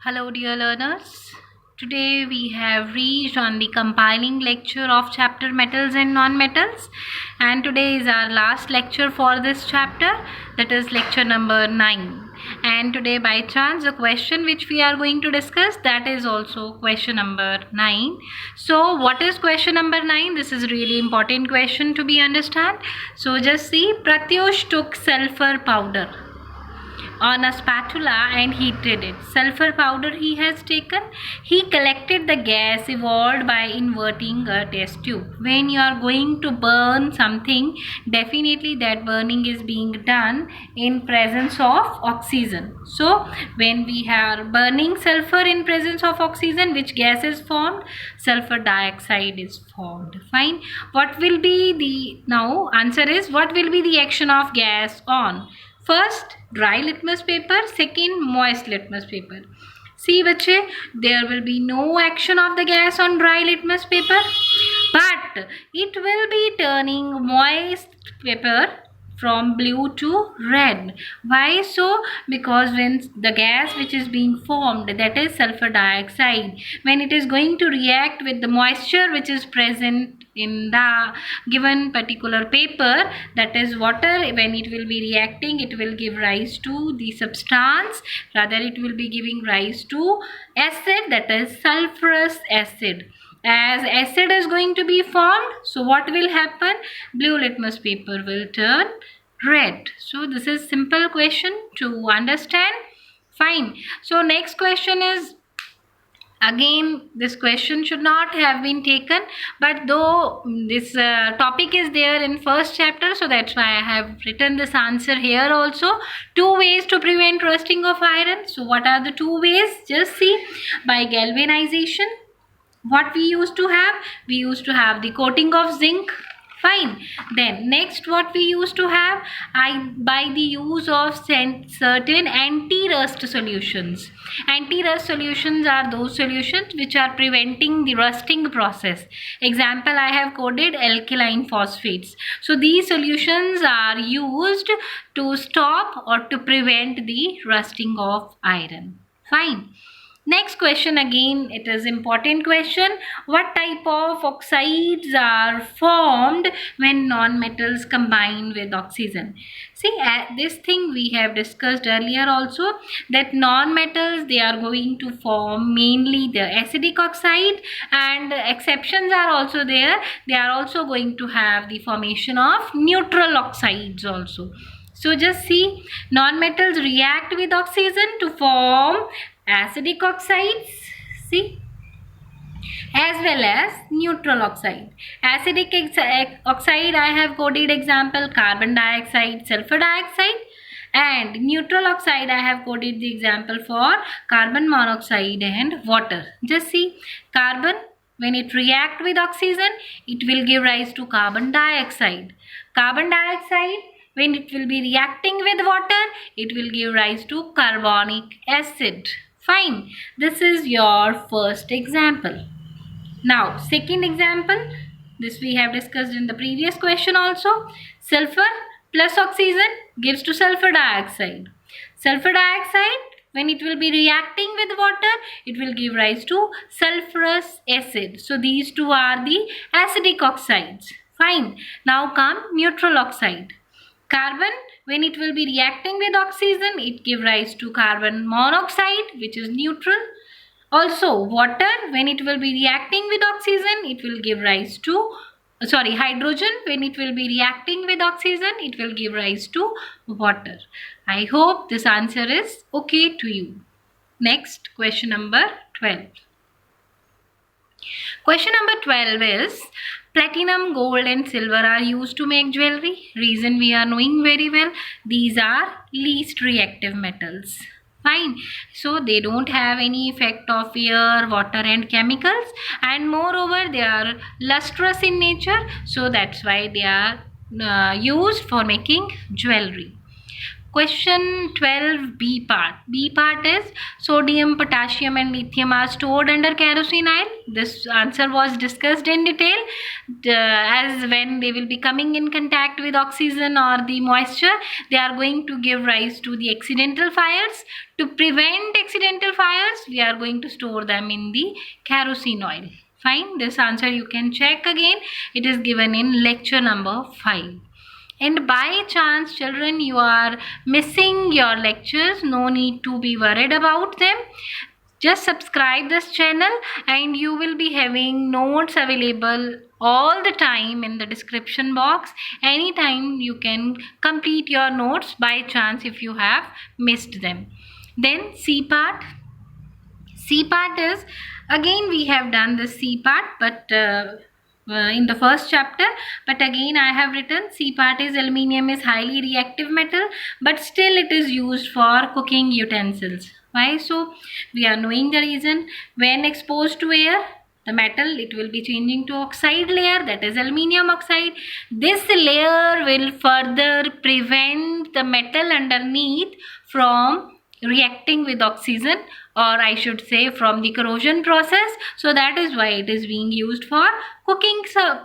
Hello, dear learners. Today we have reached on the compiling lecture of chapter metals and non-metals, and today is our last lecture for this chapter, that is lecture number 9. And today by chance the question which we are going to discuss, that is also question number 9. So what is question number 9? This is really important question to be understand. So just see, Pratyush took sulfur powder on a spatula and heated it. Sulfur powder he has taken. He collected the gas evolved by inverting a test tube. When you are going to burn something, definitely that burning is being done in presence of oxygen. So when we are burning sulfur in presence of oxygen, which gas is formed? Sulfur dioxide is formed. Fine. What will be the, now answer is, what will be the action of gas on? First, dry litmus paper. Second, moist litmus paper. See बच्चे, there will be no action of the gas on dry litmus paper, but it will be turning moist paper from blue to red. Why so? Because when the gas which is being formed, that is sulfur dioxide, when it is going to react with the moisture which is present in the given particular paper, that is water, when it will be reacting, it will give rise to the substance, rather it will be giving rise to acid, that is sulfurous acid. As acid is going to be formed, so what will happen? Blue litmus paper will turn red. So this is simple question to understand. Fine. So next question is, again this question should not have been taken, but though this topic is there in first chapter, so that's why I have written this answer here also. 2 ways to prevent rusting of iron. So what are the 2 ways? Just see, by galvanization. What we used to have? We used to have the coating of zinc. Fine. Then next what we used to have? By the use of certain anti-rust solutions. Anti-rust solutions are those solutions which are preventing the rusting process. Example, I have coded alkaline phosphates. So these solutions are used to stop or to prevent the rusting of iron. Fine. Next question, again it is important question. What type of oxides are formed when non-metals combine with oxygen? See, this thing we have discussed earlier also, that non-metals, they are going to form mainly the acidic oxide, and exceptions are also there. They are also going to have the formation of neutral oxides also. So just see, non-metals react with oxygen to form acidic oxides, see, as well as neutral oxide. Acidic oxide, I have coded example carbon dioxide, sulfur dioxide, and neutral oxide I have coded the example for carbon monoxide and water. Just see, carbon, when it react with oxygen, it will give rise to carbon dioxide. Carbon dioxide, when it will be reacting with water, it will give rise to carbonic acid. Fine. This is your first example. Now, second example, this we have discussed in the previous question also. Sulfur plus oxygen gives to sulfur dioxide. Sulfur dioxide, when it will be reacting with water, it will give rise to sulfurous acid. So these two are the acidic oxides. Fine. Now come neutral oxide. Carbon, when it will be reacting with oxygen, it give rise to carbon monoxide, which is neutral. Also water, when it will be reacting with oxygen, it will give rise to, hydrogen, when it will be reacting with oxygen, it will give rise to water. I hope this answer is okay to you. Next, question number 12. Question number 12 is, platinum, gold and silver are used to make jewelry. Reason we are knowing very well. These are least reactive metals. Fine. So they don't have any effect of air, water and chemicals, and moreover they are lustrous in nature. So that's why they are used for making jewelry. Question 12 B part. B part is sodium, potassium and lithium are stored under kerosene oil. This answer was discussed in detail as when they will be coming in contact with oxygen or the moisture, they are going to give rise to the accidental fires. To prevent accidental fires, we are going to store them in the kerosene oil. Fine, this answer you can check again. It is given in lecture number 5. And by chance children, you are missing your lectures, no need to be worried about them. Just subscribe this channel and you will be having notes available all the time in the description box. Anytime you can complete your notes by chance if you have missed them. Then C part. C part is, again we have done the C part, but in the first chapter, but again I have written C part is aluminium is highly reactive metal, but still it is used for cooking utensils. Why so? We are knowing the reason. When exposed to air, the metal, it will be changing to oxide layer, that is aluminium oxide. This layer will further prevent the metal underneath from reacting with oxygen, or I should say from the corrosion process. So that is why it is being used for cooking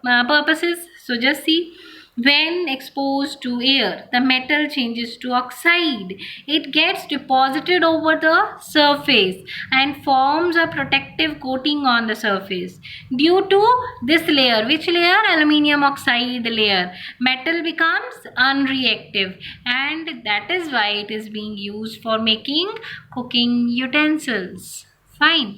purposes. So just see, when exposed to air, the metal changes to oxide. It gets deposited over the surface and forms a protective coating on the surface. Due to this layer, which layer? Aluminium oxide layer, metal becomes unreactive, and that is why it is being used for making cooking utensils. Fine.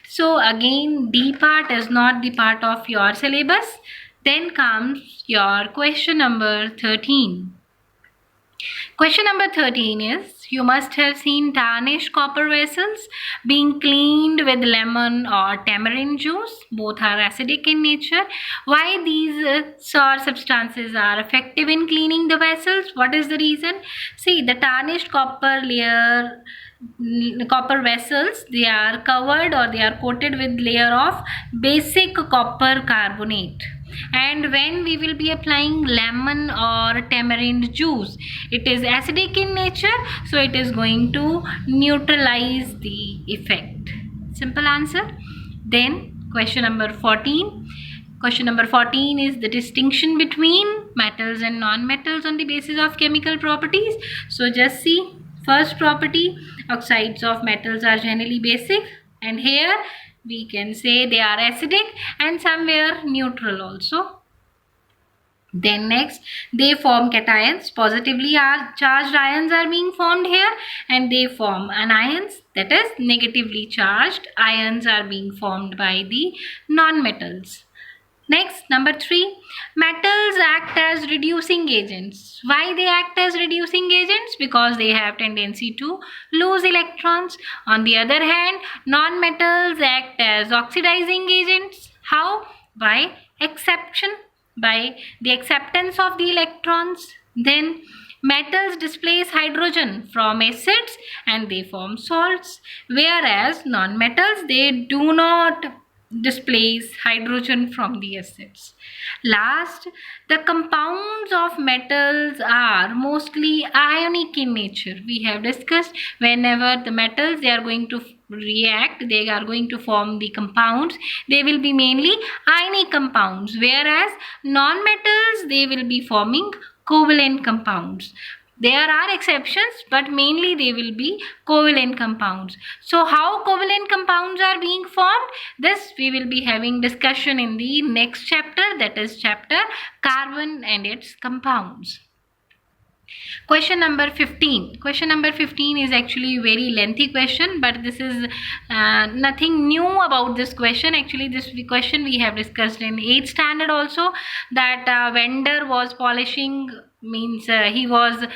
So again, D part is not the part of your syllabus. Then comes your question number 13. Question number 13 is, you must have seen tarnished copper vessels being cleaned with lemon or tamarind juice. Both are acidic in nature. Why these sour substances are effective in cleaning the vessels? What is the reason? See, the tarnished copper vessels, they are covered or they are coated with layer of basic copper carbonate. And when we will be applying lemon or tamarind juice, it is acidic in nature, so it is going to neutralize the effect. Simple answer. Then question number 14. Question number 14 is the distinction between metals and non-metals on the basis of chemical properties. So just see, first property, oxides of metals are generally basic, and here we can say they are acidic and somewhere neutral also. Then next, they form cations. Positively charged ions are being formed here, and they form anions, that is negatively charged ions are being formed by the non-metals. Next, number 3, metals act as reducing agents. Why they act as reducing agents? Because they have tendency to lose electrons. On the other hand, non-metals act as oxidizing agents. How? By the acceptance of the electrons. Then metals displace hydrogen from acids and they form salts, whereas non-metals, they do not displace hydrogen from the acids. Last, the compounds of metals are mostly ionic in nature. We have discussed, whenever the metals, they are going to react, they are going to form the compounds, they will be mainly ionic compounds, whereas non-metals, they will be forming covalent compounds. There are exceptions, but mainly they will be covalent compounds. So how covalent compounds are being formed? This we will be having discussion in the next chapter, that is chapter carbon and its compounds. Question number 15. Question number 15 is actually a very lengthy question, but this is nothing new about this question. Actually, this question we have discussed in 8th standard also, that vendor was polishing, means he was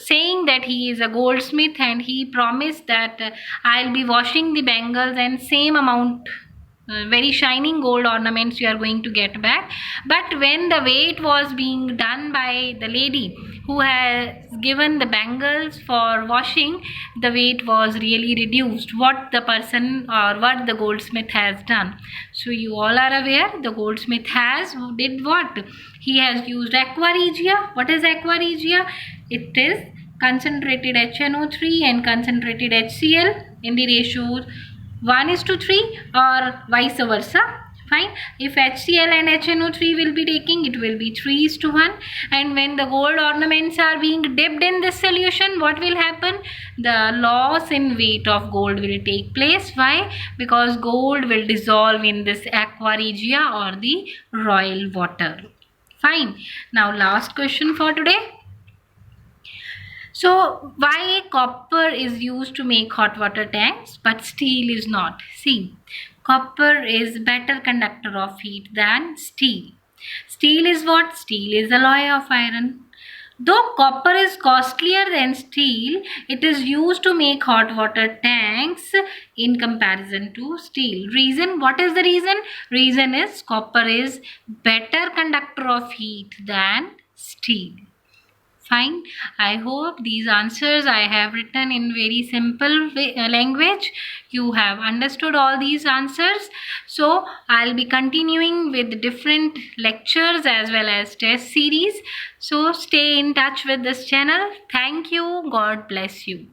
saying that he is a goldsmith and he promised that I'll be washing the bangles and same amount very shining gold ornaments you are going to get back. But when the weight was being done by the lady who has given the bangles for washing, the weight was really reduced. What the person or what the goldsmith has done? So you all are aware, the goldsmith did what? He has used aqua regia. What is aqua regia? It is concentrated HNO3 and concentrated HCl in the ratio 1:3 or vice versa. Fine. If HCl and HNO3 will be taking, it will be 3:1. And when the gold ornaments are being dipped in this solution, what will happen? The loss in weight of gold will take place. Why? Because gold will dissolve in this aqua regia or the royal water. Fine. Now last question for today. So why copper is used to make hot water tanks but steel is not? See, copper is better conductor of heat than steel. Steel is what? Steel is alloy of iron. Though copper is costlier than steel, it is used to make hot water tanks in comparison to steel. Reason? What is the reason? Reason is copper is better conductor of heat than steel. Fine. I hope these answers I have written in very simple language. You have understood all these answers. So I'll be continuing with different lectures as well as test series. So stay in touch with this channel. Thank you. God bless you.